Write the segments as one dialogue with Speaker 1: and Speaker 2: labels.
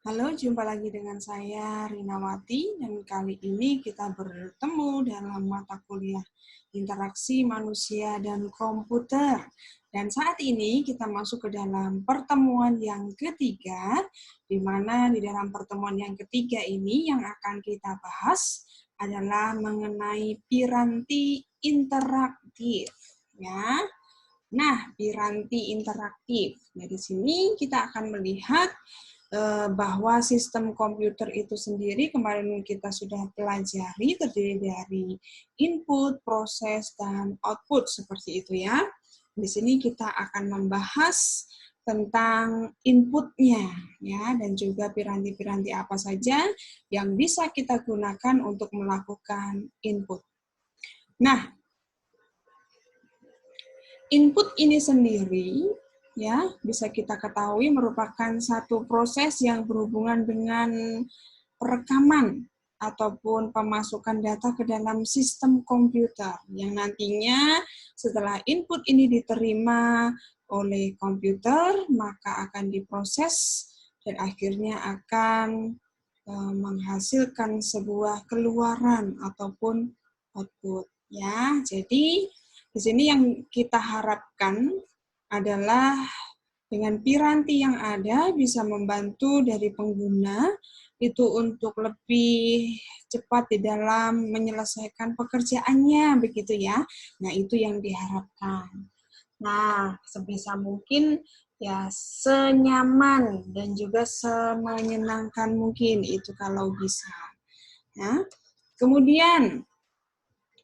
Speaker 1: Halo, jumpa lagi dengan saya Rinawati dan kali ini kita bertemu dalam mata kuliah interaksi manusia dan komputer. Dan saat ini kita masuk ke dalam pertemuan yang ketiga, di mana di dalam pertemuan yang ketiga ini yang akan kita bahas adalah mengenai piranti interaktif. Ya. Nah, piranti interaktif. Nah, di sini kita akan melihat bahwa sistem komputer itu sendiri kemarin kita sudah pelajari terdiri dari input, proses, dan output seperti itu ya. Di sini kita akan membahas tentang inputnya ya dan juga piranti-piranti apa saja yang bisa kita gunakan untuk melakukan input. Nah, input ini sendiri ya bisa kita ketahui merupakan satu proses yang berhubungan dengan perekaman ataupun pemasukan data ke dalam sistem komputer yang nantinya setelah input ini diterima oleh komputer maka akan diproses dan akhirnya akan menghasilkan sebuah keluaran ataupun output ya. Jadi di sini yang kita harapkan adalah dengan piranti yang ada bisa membantu dari pengguna itu untuk lebih cepat di dalam menyelesaikan pekerjaannya begitu ya. Nah, itu yang diharapkan. Nah, sebisa mungkin ya senyaman dan juga semenyenangkan mungkin itu kalau bisa. Ya. Kemudian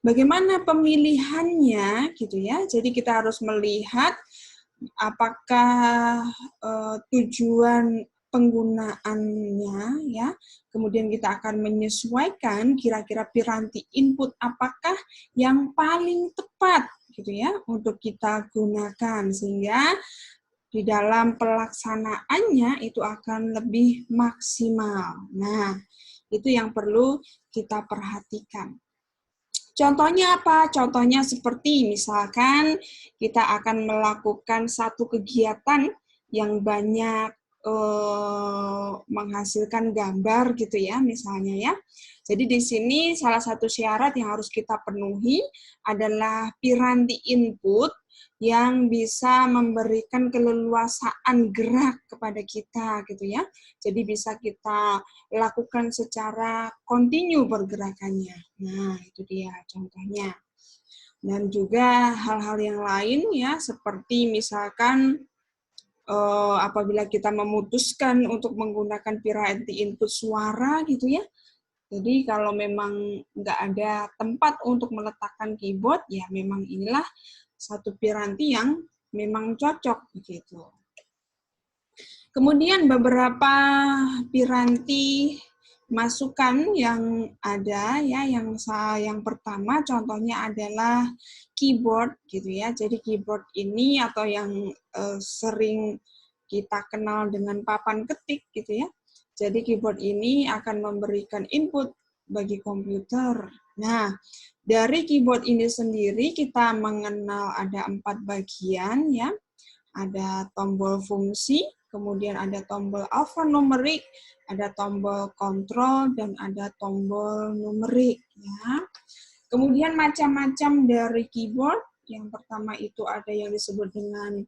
Speaker 1: bagaimana pemilihannya gitu ya. Jadi kita harus melihat apakah tujuan penggunaannya ya. Kemudian kita akan menyesuaikan kira-kira piranti input apakah yang paling tepat gitu ya untuk kita gunakan sehingga di dalam pelaksanaannya itu akan lebih maksimal. Nah, itu yang perlu kita perhatikan. Contohnya apa? Contohnya seperti misalkan kita akan melakukan satu kegiatan yang banyak menghasilkan gambar gitu ya misalnya ya. Jadi di sini salah satu syarat yang harus kita penuhi adalah piranti input yang bisa memberikan keleluasaan gerak kepada kita gitu ya. Jadi bisa kita lakukan secara kontinu pergerakannya. Nah, itu dia contohnya. Dan juga hal-hal yang lain ya, seperti misalkan apabila kita memutuskan untuk menggunakan piranti input suara gitu ya. Jadi kalau memang nggak ada tempat untuk meletakkan keyboard, ya memang inilah satu piranti yang memang cocok begitu. Kemudian beberapa piranti masukan yang ada ya yang pertama contohnya adalah keyboard gitu ya. Jadi keyboard ini atau yang sering kita kenal dengan papan ketik gitu ya. Jadi keyboard ini akan memberikan input bagi komputer. Nah, dari keyboard ini sendiri kita mengenal ada 4 bagian ya. Ada tombol fungsi, kemudian ada tombol alfanumerik, ada tombol kontrol, dan ada tombol numerik. Ya. Kemudian macam-macam dari keyboard. Yang pertama itu ada yang disebut dengan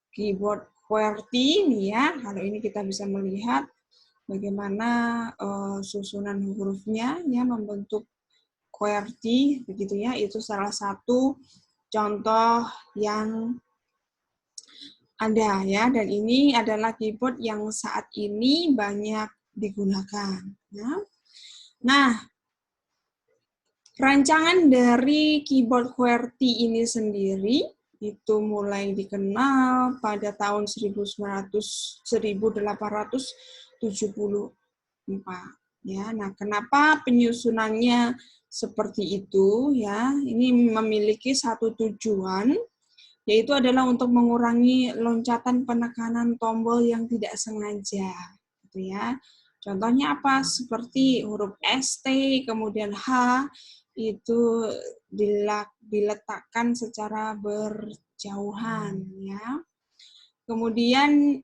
Speaker 1: keyboard QWERTY. Nih ya, kalau ini kita bisa melihat bagaimana susunan hurufnya ya membentuk QWERTY begitu ya. Itu salah satu contoh yang ada ya, dan ini adalah keyboard yang saat ini banyak digunakan. Ya. Nah, rancangan dari keyboard QWERTY ini sendiri itu mulai dikenal pada tahun 1874. Ya, nah kenapa penyusunannya seperti itu? Ya, ini memiliki satu tujuan, yaitu adalah untuk mengurangi loncatan penekanan tombol yang tidak sengaja, gitu ya. Contohnya apa? Seperti huruf ST, kemudian H, itu diletakkan secara berjauhan, ya. Kemudian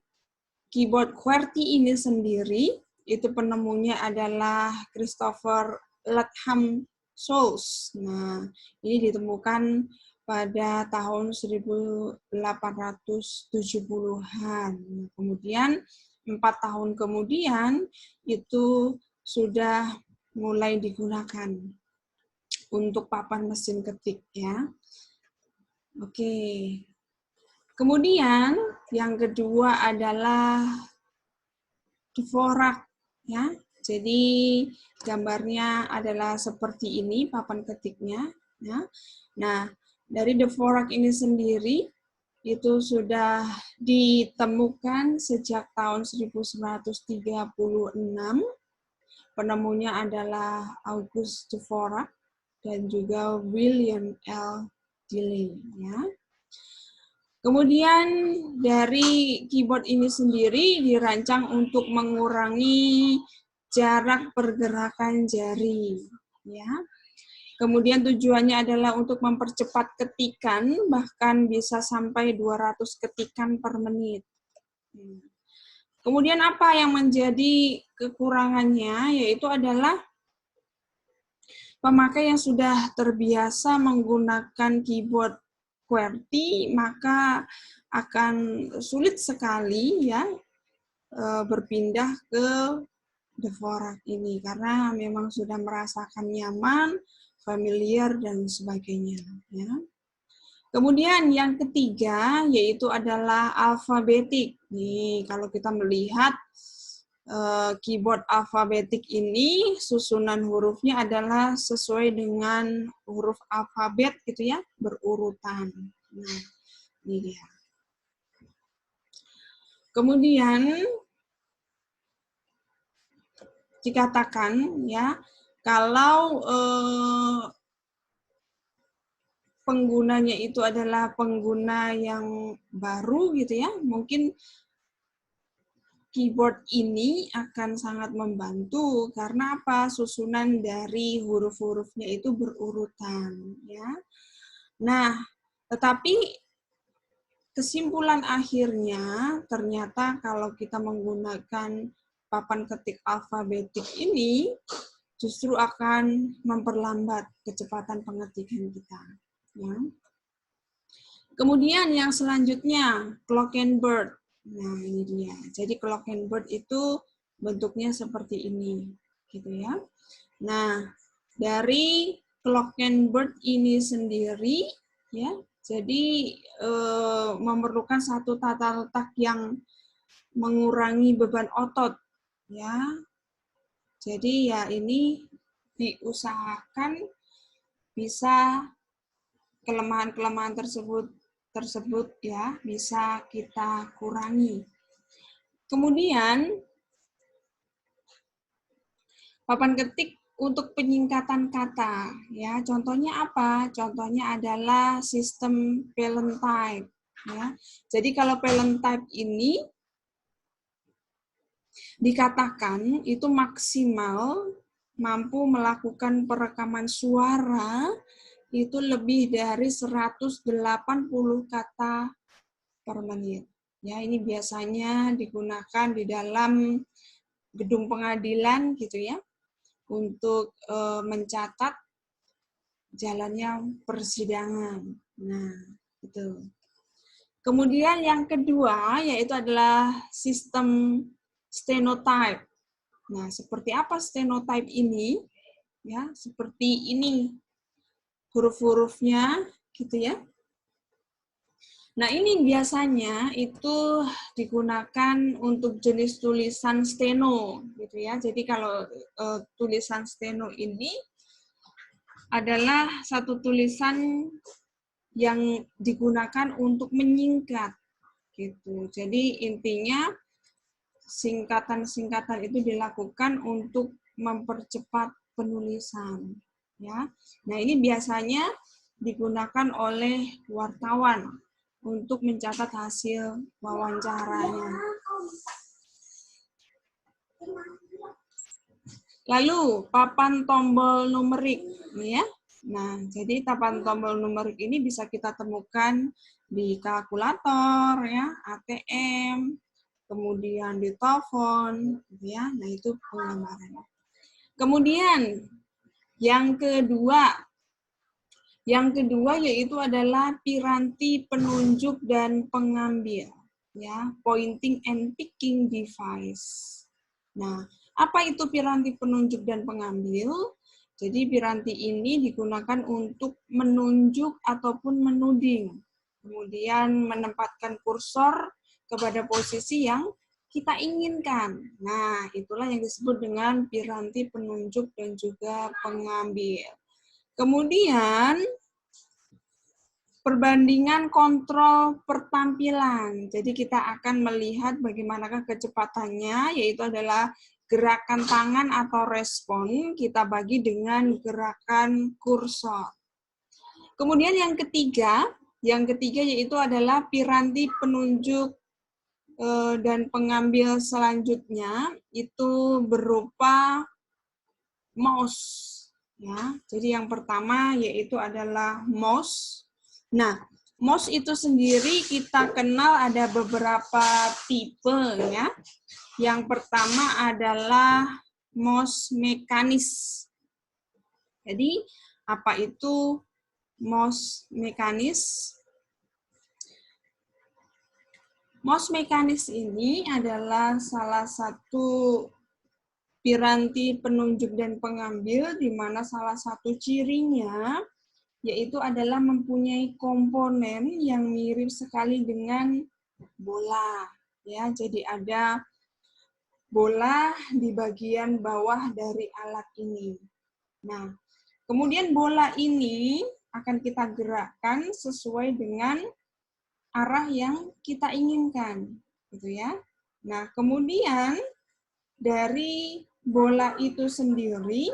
Speaker 1: keyboard QWERTY ini sendiri, itu penemunya adalah Christopher Latham Souls. Nah, ini ditemukan pada tahun 1870-an. Kemudian 4 tahun kemudian itu sudah mulai digunakan untuk papan mesin ketik ya. Oke. Kemudian yang kedua adalah Dvorak ya. Jadi gambarnya adalah seperti ini papan ketiknya ya. Nah, dari Dvorak ini sendiri itu sudah ditemukan sejak tahun 1936. Penemunya adalah August Dvorak dan juga William L. Dilley ya. Kemudian dari keyboard ini sendiri dirancang untuk mengurangi jarak pergerakan jari ya. Kemudian tujuannya adalah untuk mempercepat ketikan, bahkan bisa sampai 200 ketikan per menit. Kemudian apa yang menjadi kekurangannya, yaitu adalah pemakai yang sudah terbiasa menggunakan keyboard QWERTY, maka akan sulit sekali ya berpindah ke Dvorak ini, karena memang sudah merasakan nyaman, familiar, dan sebagainya. Ya. Kemudian yang ketiga yaitu adalah alfabetik. Nih, kalau kita melihat keyboard alfabetik ini, susunan hurufnya adalah sesuai dengan huruf alfabet gitu ya, berurutan. Nah, ini dia. Kemudian dikatakan ya, kalau penggunanya itu adalah pengguna yang baru gitu ya, mungkin keyboard ini akan sangat membantu karena apa? Susunan dari huruf-hurufnya itu berurutan ya. Nah, tetapi kesimpulan akhirnya ternyata kalau kita menggunakan papan ketik alfabetik ini justru akan memperlambat kecepatan pengetikan kita ya. Kemudian yang selanjutnya Glockenbird. Nah, ini dia. Jadi Glockenbird itu bentuknya seperti ini, gitu ya. Nah, dari Glockenbird ini sendiri, ya, jadi memerlukan satu tata letak yang mengurangi beban otot, ya. Jadi ya ini diusahakan bisa kelemahan-kelemahan tersebut ya bisa kita kurangi. Kemudian papan ketik untuk penyingkatan kata ya, contohnya apa? Contohnya adalah sistem Palindrome ya. Jadi kalau Palindrome ini dikatakan itu maksimal mampu melakukan perekaman suara itu lebih dari 180 kata per menit. Ya, ini biasanya digunakan di dalam gedung pengadilan gitu ya, untuk mencatat jalannya persidangan. Nah, itu. Kemudian yang kedua yaitu adalah sistem stenotype. Nah, seperti apa stenotype ini? Ya, seperti ini huruf-hurufnya gitu ya. Nah, ini biasanya itu digunakan untuk jenis tulisan steno gitu ya. Jadi kalau tulisan steno ini adalah satu tulisan yang digunakan untuk menyingkat gitu. Jadi intinya singkatan-singkatan itu dilakukan untuk mempercepat penulisan ya. Nah, ini biasanya digunakan oleh wartawan untuk mencatat hasil wawancaranya. Lalu papan tombol numerik ya. Nah, jadi papan tombol numerik ini bisa kita temukan di kalkulator ya, ATM, kemudian ditelepon, gitu ya. Nah, itu penggambarannya. Kemudian yang kedua yaitu adalah piranti penunjuk dan pengambil, ya, pointing and picking device. Nah, apa itu piranti penunjuk dan pengambil? Jadi piranti ini digunakan untuk menunjuk ataupun menuding, kemudian menempatkan kursor kepada posisi yang kita inginkan. Nah, itulah yang disebut dengan piranti penunjuk dan juga pengambil. Kemudian, perbandingan kontrol pertampilan. Jadi kita akan melihat bagaimanakah kecepatannya, yaitu adalah gerakan tangan atau respon kita bagi dengan gerakan kursor. Kemudian yang ketiga yaitu adalah piranti penunjuk dan pengambil selanjutnya itu berupa mouse. Ya, jadi yang pertama yaitu adalah mouse. Nah, mouse itu sendiri kita kenal ada beberapa tipe ya. Yang pertama adalah mouse mekanis. Jadi, apa itu mouse mekanis? Mouse mekanis ini adalah salah satu piranti penunjuk dan pengambil di mana salah satu cirinya yaitu adalah mempunyai komponen yang mirip sekali dengan bola. Ya, jadi ada bola di bagian bawah dari alat ini. Nah, kemudian bola ini akan kita gerakkan sesuai dengan arah yang kita inginkan, gitu ya. Nah, kemudian dari bola itu sendiri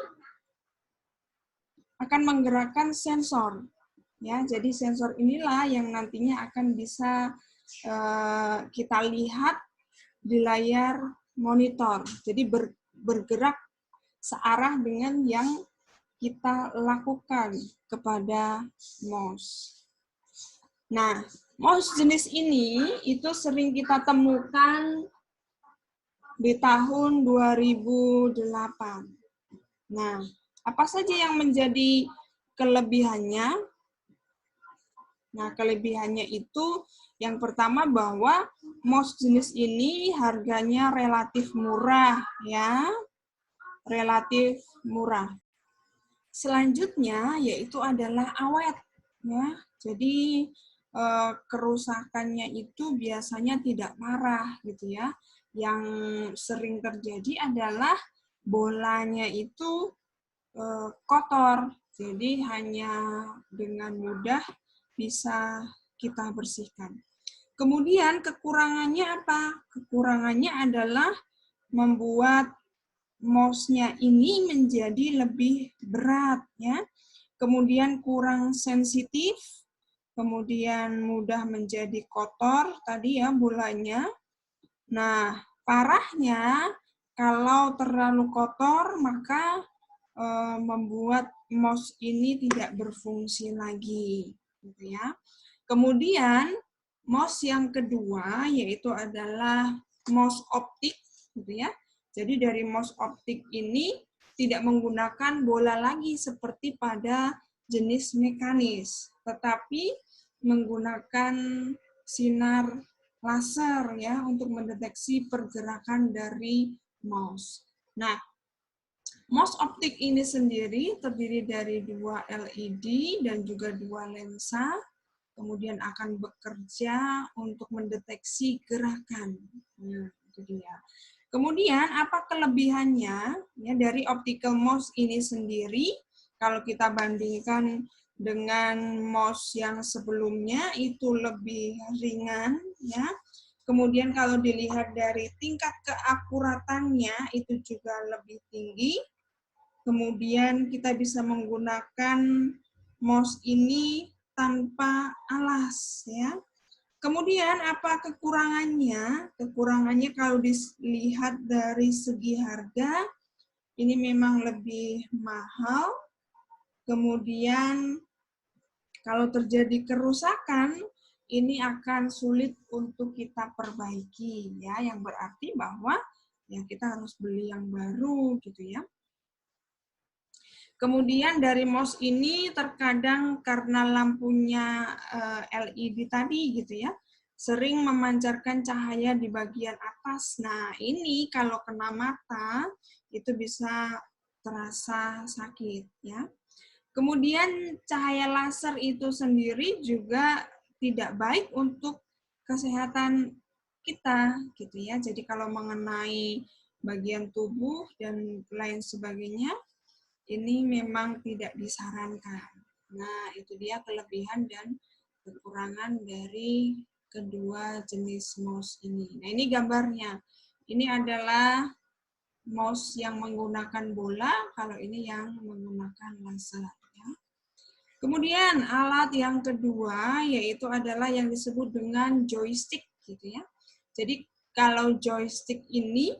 Speaker 1: akan menggerakkan sensor. Ya, jadi sensor inilah yang nantinya akan bisa kita lihat di layar monitor. Jadi bergerak searah dengan yang kita lakukan kepada mouse. Nah, mouse jenis ini itu sering kita temukan di tahun 2008. Nah, apa saja yang menjadi kelebihannya? Nah, kelebihannya itu yang pertama bahwa mouse jenis ini harganya relatif murah, ya. Relatif murah. Selanjutnya yaitu adalah awet, ya. Jadi kerusakannya itu biasanya tidak parah, gitu ya. Yang sering terjadi adalah bolanya itu kotor, jadi hanya dengan mudah bisa kita bersihkan. Kemudian kekurangannya apa? Kekurangannya adalah membuat mouse-nya ini menjadi lebih berat, ya. Kemudian kurang sensitif, kemudian mudah menjadi kotor tadi ya bolanya. Nah, parahnya kalau terlalu kotor maka membuat mouse ini tidak berfungsi lagi, gitu ya. Kemudian mouse yang kedua yaitu adalah mouse optik, gitu ya. Jadi dari mouse optik ini tidak menggunakan bola lagi seperti pada jenis mekanis, tetapi menggunakan sinar laser ya untuk mendeteksi pergerakan dari mouse. Nah, mouse optik ini sendiri terdiri dari 2 LED dan juga 2 lensa, kemudian akan bekerja untuk mendeteksi gerakan. Nah, itu dia. Kemudian apa kelebihannya ya dari optical mouse ini sendiri? Kalau kita bandingkan dengan mouse yang sebelumnya itu lebih ringan, ya. Kemudian kalau dilihat dari tingkat keakuratannya itu juga lebih tinggi. Kemudian kita bisa menggunakan mouse ini tanpa alas, ya. Kemudian apa kekurangannya? Kekurangannya kalau dilihat dari segi harga, ini memang lebih mahal. Kemudian kalau terjadi kerusakan, ini akan sulit untuk kita perbaiki ya, yang berarti bahwa ya kita harus beli yang baru gitu ya. Kemudian dari mouse ini terkadang karena lampunya LED tadi gitu ya, sering memancarkan cahaya di bagian atas. Nah, ini kalau kena mata itu bisa terasa sakit ya. Kemudian cahaya laser itu sendiri juga tidak baik untuk kesehatan kita gitu ya. Jadi kalau mengenai bagian tubuh dan lain sebagainya, ini memang tidak disarankan. Nah, itu dia kelebihan dan kekurangan dari kedua jenis mouse ini. Nah, ini gambarnya. Ini adalah mouse yang menggunakan bola, kalau ini yang menggunakan laser. Ya. Kemudian alat yang kedua yaitu adalah yang disebut dengan joystick, gitu ya. Jadi kalau joystick ini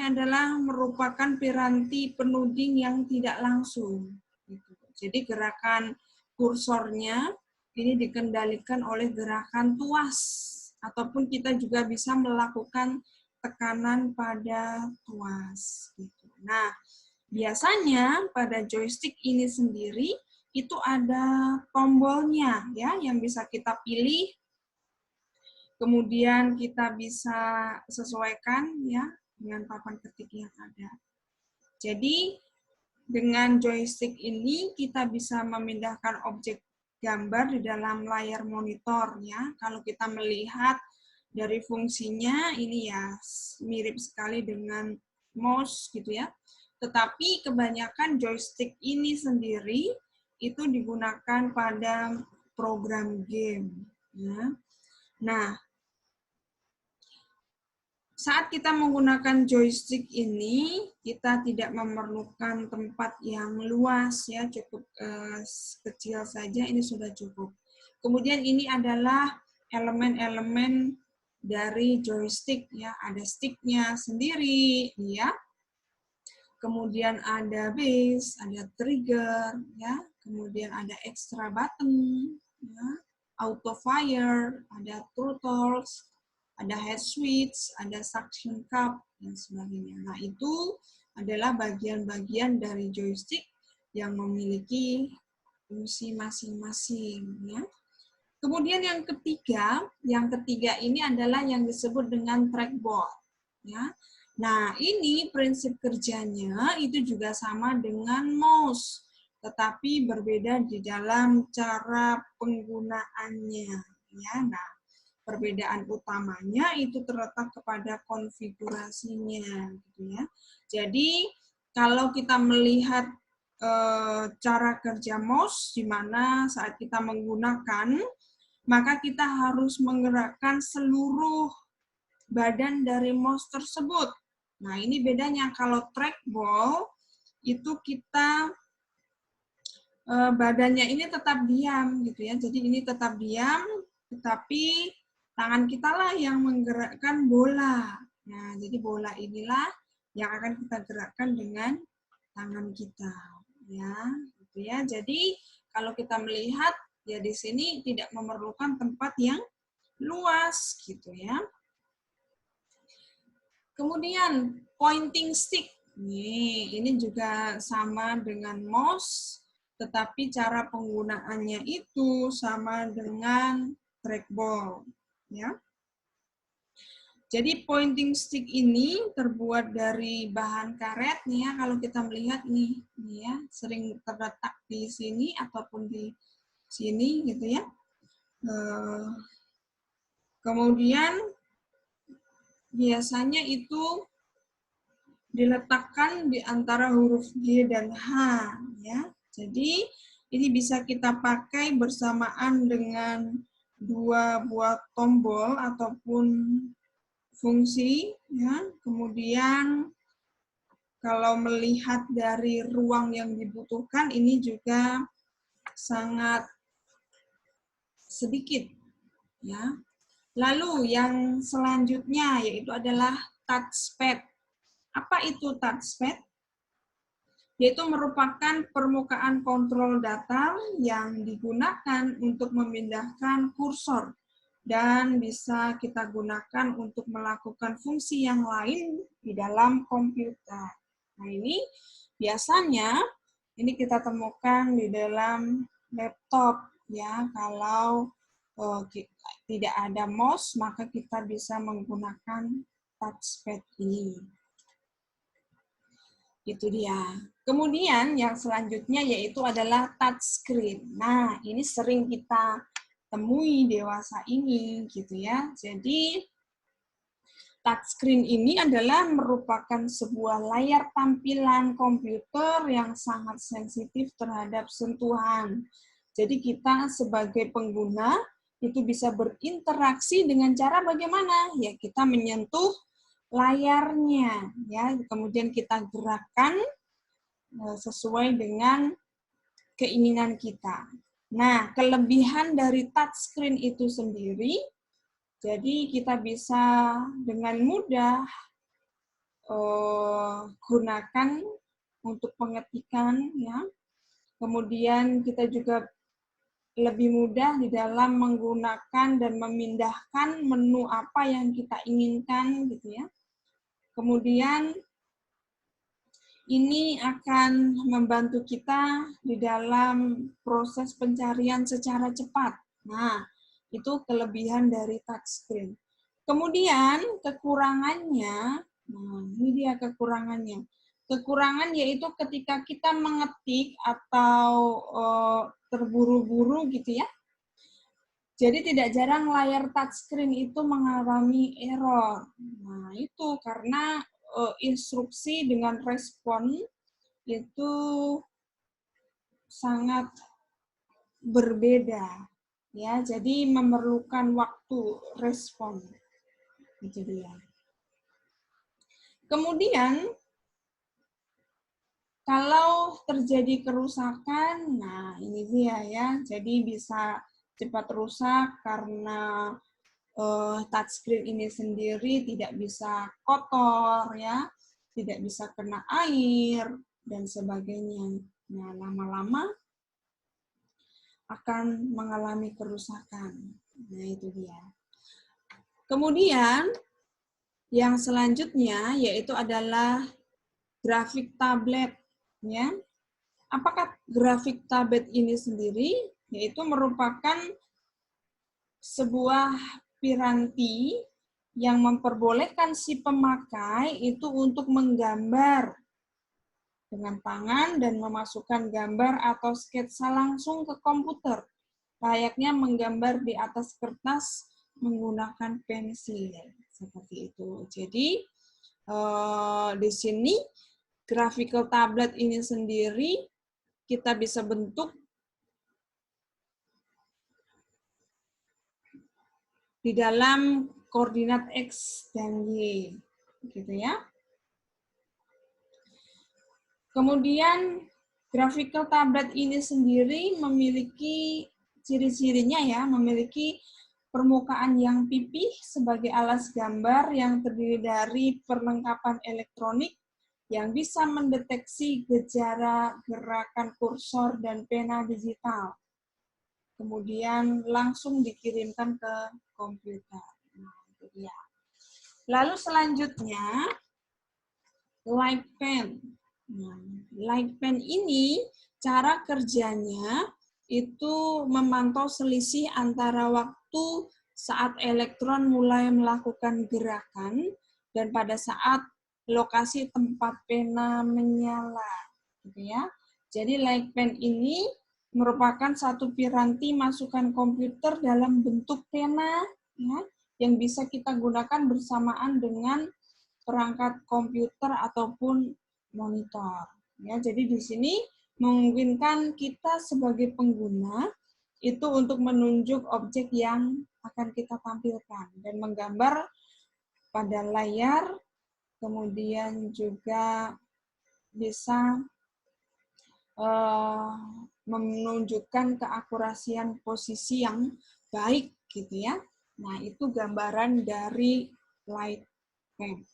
Speaker 1: adalah merupakan piranti penuding yang tidak langsung. Gitu. Jadi gerakan kursornya ini dikendalikan oleh gerakan tuas, ataupun kita juga bisa melakukan tekanan pada tuas. Gitu. Nah, biasanya pada joystick ini sendiri itu ada tombolnya ya yang bisa kita pilih. Kemudian kita bisa sesuaikan ya dengan papan ketik yang ada. Jadi dengan joystick ini kita bisa memindahkan objek gambar di dalam layar monitor ya. Kalau kita melihat dari fungsinya ini ya mirip sekali dengan mouse gitu ya. Tetapi kebanyakan joystick ini sendiri itu digunakan pada program game ya. Nah, saat kita menggunakan joystick ini, kita tidak memerlukan tempat yang luas ya, cukup kecil saja ini sudah cukup. Kemudian ini adalah elemen-elemen dari joystick ya, ada sticknya sendiri ya. Kemudian ada base, ada trigger ya, kemudian ada extra button ya, auto fire, ada throttles, ada head switch, ada suction cup, dan sebagainya. Nah, itu adalah bagian-bagian dari joystick yang memiliki fungsi masing-masing. Ya. Kemudian yang ketiga ini adalah yang disebut dengan trackball. Ya. Nah, ini prinsip kerjanya itu juga sama dengan mouse, tetapi berbeda di dalam cara penggunaannya. Ya. Nah, perbedaan utamanya itu terletak kepada konfigurasinya, gitu ya. Jadi kalau kita melihat cara kerja mouse, di mana saat kita menggunakan, maka kita harus menggerakkan seluruh badan dari mouse tersebut. Nah, ini bedanya kalau trackball itu kita badannya ini tetap diam, gitu ya. Jadi ini tetap diam, tetapi tangan kita lah yang menggerakkan bola. Nah, jadi bola inilah yang akan kita gerakkan dengan tangan kita, ya, gitu ya. Jadi kalau kita melihat ya di sini tidak memerlukan tempat yang luas, gitu ya. Kemudian pointing stick, ini juga sama dengan mouse, tetapi cara penggunaannya itu sama dengan trackball, ya. Jadi pointing stick ini terbuat dari bahan karet nih ya. Kalau kita melihat nih ya, sering terletak di sini ataupun di sini gitu ya. Kemudian biasanya itu diletakkan di antara huruf G dan H ya. Jadi ini bisa kita pakai bersamaan dengan dua buah tombol ataupun fungsi ya. Kemudian kalau melihat dari ruang yang dibutuhkan ini juga sangat sedikit ya. Lalu yang selanjutnya yaitu adalah touchpad. Apa itu touchpad? yaitu merupakan permukaan kontrol datar yang digunakan untuk memindahkan kursor dan bisa kita gunakan untuk melakukan fungsi yang lain di dalam komputer. Nah, ini biasanya ini kita temukan di dalam laptop ya. Kalau tidak ada mouse, maka kita bisa menggunakan touchpad ini. Itu dia. Kemudian yang selanjutnya yaitu adalah touchscreen. Nah, ini sering kita temui dewasa ini gitu ya. Jadi touchscreen ini adalah merupakan sebuah layar tampilan komputer yang sangat sensitif terhadap sentuhan. Jadi kita sebagai pengguna itu bisa berinteraksi dengan cara bagaimana? Ya, kita menyentuh layarnya, ya, kemudian kita gerakkan sesuai dengan keinginan kita. Nah, kelebihan dari touchscreen itu sendiri, jadi kita bisa dengan mudah gunakan untuk pengetikan, ya. Kemudian kita juga lebih mudah di dalam menggunakan dan memindahkan menu apa yang kita inginkan, gitu ya. Kemudian ini akan membantu kita di dalam proses pencarian secara cepat. Nah, itu kelebihan dari touchscreen. Kemudian kekurangannya, nah ini dia kekurangannya. Kekurangan yaitu ketika kita mengetik atau terburu-buru gitu ya. Jadi tidak jarang layar touchscreen itu mengalami error. Nah, itu karena instruksi dengan respon itu sangat berbeda. Ya, jadi memerlukan waktu respon. Itu dia. Kemudian kalau terjadi kerusakan, nah ini dia ya. Jadi bisa cepat rusak karena touchscreen ini sendiri tidak bisa kotor ya, tidak bisa kena air dan sebagainya. Nah, lama-lama akan mengalami kerusakan. Nah, itu dia. Kemudian yang selanjutnya yaitu adalah grafik tablet ya. Apakah grafik tablet ini sendiri? Yaitu merupakan sebuah piranti yang memperbolehkan si pemakai itu untuk menggambar dengan tangan dan memasukkan gambar atau sketsa langsung ke komputer, layaknya menggambar di atas kertas menggunakan pensil seperti itu. Jadi di sini graphical tablet ini sendiri kita bisa bentuk di dalam koordinat X dan Y, gitu ya. Kemudian graphical tablet ini sendiri memiliki ciri-cirinya ya, memiliki permukaan yang pipih sebagai alas gambar yang terdiri dari perlengkapan elektronik yang bisa mendeteksi gejala gerakan kursor dan pena digital. Kemudian langsung dikirimkan ke komputer. Nah, itu dia. Lalu selanjutnya, light pen. Nah, light pen ini cara kerjanya itu memantau selisih antara waktu saat elektron mulai melakukan gerakan dan pada saat lokasi tempat pena menyala, gitu ya. Jadi light pen ini merupakan satu piranti masukan komputer dalam bentuk pena, ya, yang bisa kita gunakan bersamaan dengan perangkat komputer ataupun monitor. Ya, jadi di sini memungkinkan kita sebagai pengguna itu untuk menunjuk objek yang akan kita tampilkan dan menggambar pada layar, kemudian juga bisa menunjukkan keakurasian posisi yang baik gitu ya. Nah, itu gambaran dari light pen.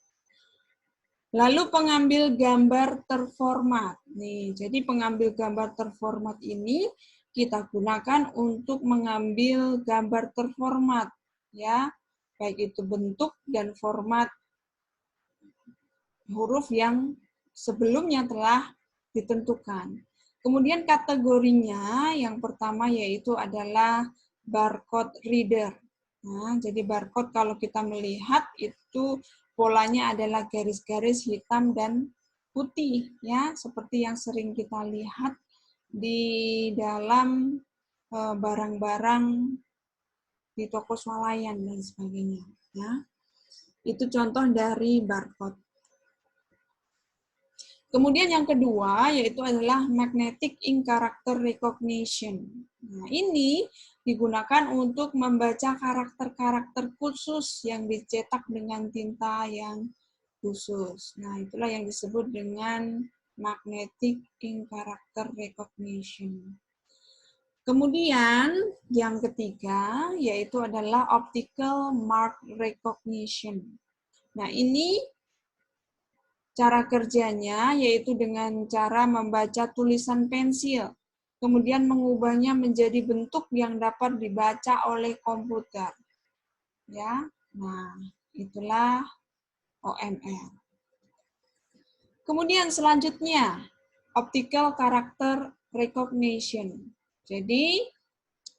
Speaker 1: Lalu pengambil gambar terformat. Nih, jadi pengambil gambar terformat ini kita gunakan untuk mengambil gambar terformat, ya, baik itu bentuk dan format huruf yang sebelumnya telah ditentukan. Kemudian kategorinya yang pertama yaitu adalah barcode reader. Nah, jadi barcode kalau kita melihat itu polanya adalah garis-garis hitam dan putih, ya, seperti yang sering kita lihat di dalam barang-barang di toko swalayan dan sebagainya. Ya, itu contoh dari barcode. Kemudian yang kedua yaitu adalah magnetic ink character recognition. Nah, ini digunakan untuk membaca karakter-karakter khusus yang dicetak dengan tinta yang khusus. Nah, itulah yang disebut dengan magnetic ink character recognition. Kemudian yang ketiga yaitu adalah optical mark recognition. Nah, ini cara kerjanya yaitu dengan cara membaca tulisan pensil, kemudian mengubahnya menjadi bentuk yang dapat dibaca oleh komputer. Ya, nah itulah OMR. Kemudian selanjutnya optical character recognition. Jadi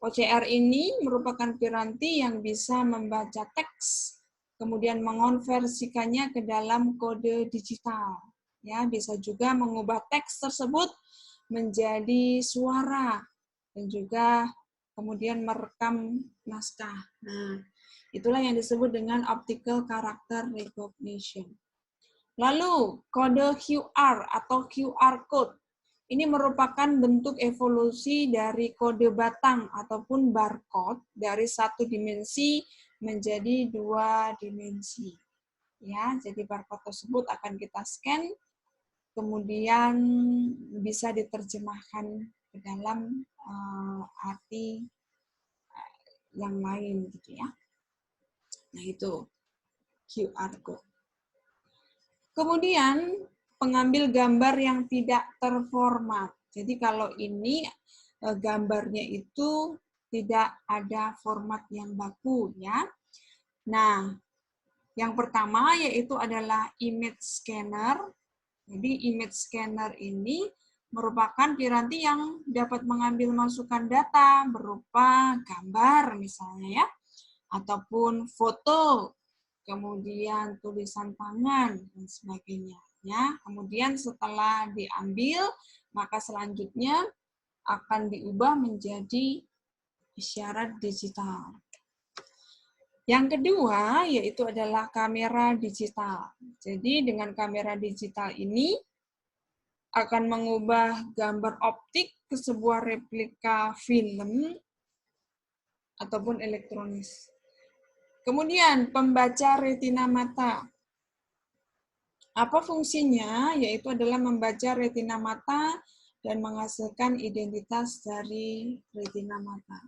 Speaker 1: OCR ini merupakan piranti yang bisa membaca teks, kemudian mengonversikannya ke dalam kode digital. Ya, bisa juga mengubah teks tersebut menjadi suara dan juga kemudian merekam naskah. Nah, itulah yang disebut dengan optical character recognition. Lalu, kode QR atau QR code. Ini merupakan bentuk evolusi dari kode batang ataupun barcode dari satu dimensi menjadi dua dimensi. Ya, jadi barcode tersebut akan kita scan, kemudian bisa diterjemahkan ke dalam arti yang lain, gitu ya. Nah, itu QR code. Kemudian pengambil gambar yang tidak terformat. Jadi kalau ini gambarnya itu tidak ada format yang baku, ya. Nah, yang pertama yaitu adalah image scanner. Jadi image scanner ini merupakan piranti yang dapat mengambil masukan data berupa gambar misalnya, ya, ataupun foto, kemudian tulisan tangan, dan sebagainya. Ya, kemudian setelah diambil, maka selanjutnya akan diubah menjadi isyarat digital. Yang kedua, yaitu adalah kamera digital. Jadi dengan kamera digital ini akan mengubah gambar optik ke sebuah replika film ataupun elektronis. Kemudian pembaca retina mata. Apa fungsinya? Yaitu adalah membaca retina mata dan menghasilkan identitas dari retina mata.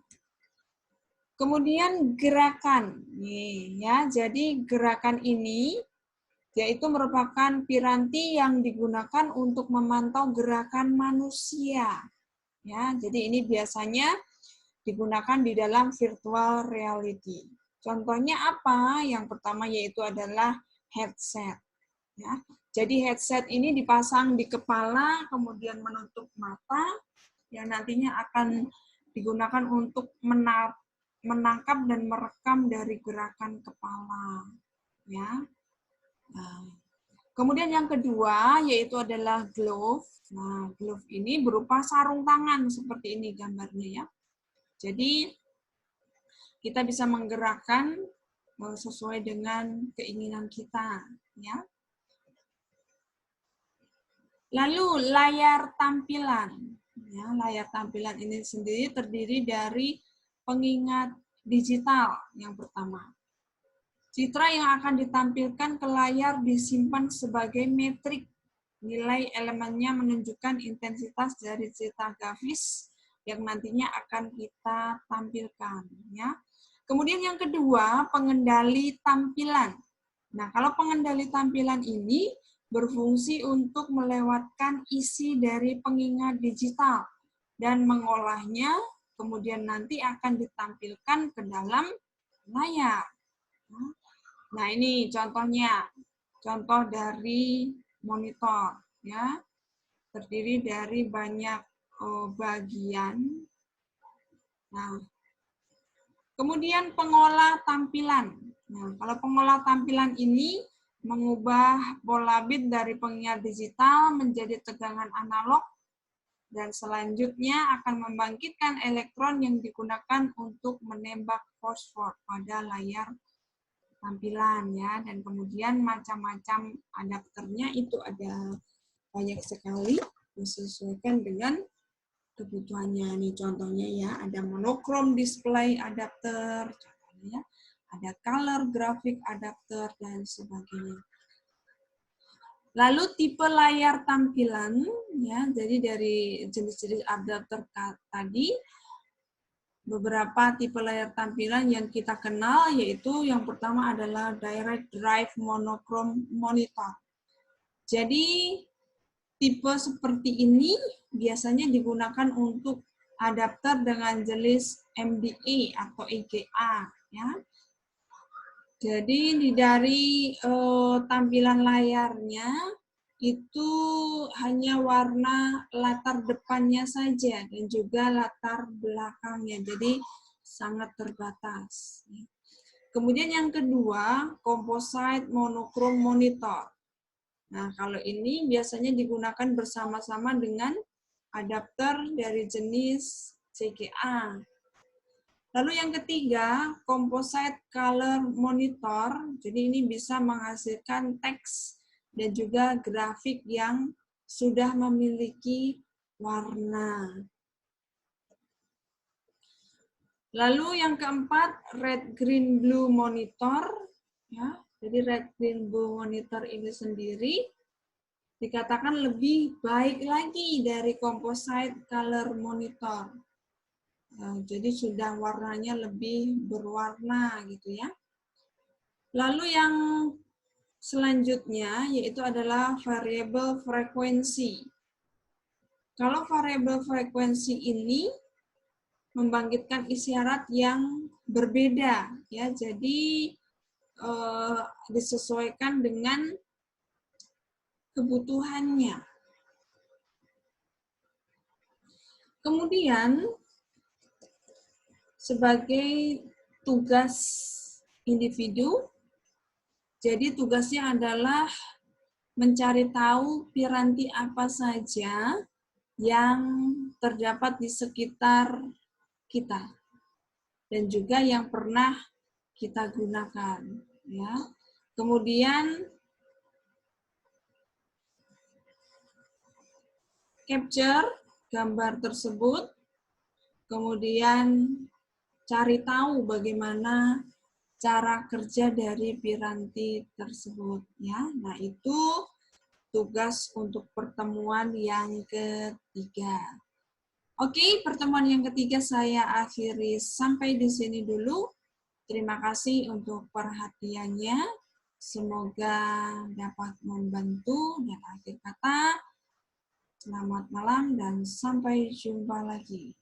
Speaker 1: Kemudian gerakan. Nih, ya. Jadi gerakan ini yaitu merupakan piranti yang digunakan untuk memantau gerakan manusia. Ya, jadi ini biasanya digunakan di dalam virtual reality. Contohnya apa? Yang pertama yaitu adalah headset. Ya. Jadi headset ini dipasang di kepala, kemudian menutup mata, yang nantinya akan digunakan untuk menangkap dan merekam dari gerakan kepala. Ya. Nah, kemudian yang kedua yaitu adalah glove. Nah, glove ini berupa sarung tangan seperti ini gambarnya, ya. Jadi kita bisa menggerakkan sesuai dengan keinginan kita, ya. Lalu layar tampilan. Ya, layar tampilan ini sendiri terdiri dari pengingat digital yang pertama. Citra yang akan ditampilkan ke layar disimpan sebagai metrik. Nilai elemennya menunjukkan intensitas dari cerita grafis yang nantinya akan kita tampilkan. Ya. Kemudian yang kedua, pengendali tampilan. Nah, kalau pengendali tampilan ini berfungsi untuk melewatkan isi dari pengingat digital dan mengolahnya, kemudian nanti akan ditampilkan ke dalam layar. Nah, ini contohnya, contoh dari monitor, ya, terdiri dari banyak bagian. Nah, kemudian pengolah tampilan. Nah, kalau pengolah tampilan ini mengubah pola bit dari pengingat digital menjadi tegangan analog dan selanjutnya akan membangkitkan elektron yang digunakan untuk menembak fosfor pada layar tampilan, ya. Dan kemudian macam-macam adapternya itu ada banyak sekali disesuaikan dengan kebutuhannya. Nih contohnya ya, ada monochrome display adapter, contohnya ya, ada color graphic adapter dan sebagainya. Lalu tipe layar tampilan, ya, jadi dari jenis-jenis adapter tadi, beberapa tipe layar tampilan yang kita kenal yaitu yang pertama adalah direct drive monochrome monitor. Jadi tipe seperti ini biasanya digunakan untuk adapter dengan jenis MDA atau EGA, ya. Jadi dari tampilan layarnya itu hanya warna latar depannya saja dan juga latar belakangnya, jadi sangat terbatas. Kemudian yang kedua, composite monochrome monitor. Nah, kalau ini biasanya digunakan bersama-sama dengan adapter dari jenis CGA. Lalu yang ketiga, composite color monitor. Jadi ini bisa menghasilkan teks dan juga grafik yang sudah memiliki warna. Lalu yang keempat, red green blue monitor. Ya, jadi red green blue monitor ini sendiri dikatakan lebih baik lagi dari composite color monitor. Jadi sudah warnanya lebih berwarna gitu ya. Lalu yang selanjutnya yaitu adalah variable frekuensi. Kalau variable frekuensi ini membangkitkan isyarat yang berbeda ya. Jadi disesuaikan dengan kebutuhannya. Kemudian sebagai tugas individu, jadi tugasnya adalah mencari tahu piranti apa saja yang terdapat di sekitar kita dan juga yang pernah kita gunakan, ya. Kemudian capture gambar tersebut, kemudian cari tahu bagaimana cara kerja dari piranti tersebut, ya. Nah, itu tugas untuk pertemuan yang ketiga. Oke, pertemuan yang ketiga saya akhiri sampai di sini dulu. Terima kasih untuk perhatiannya. Semoga dapat membantu. Dan akhir kata, selamat malam dan sampai jumpa lagi.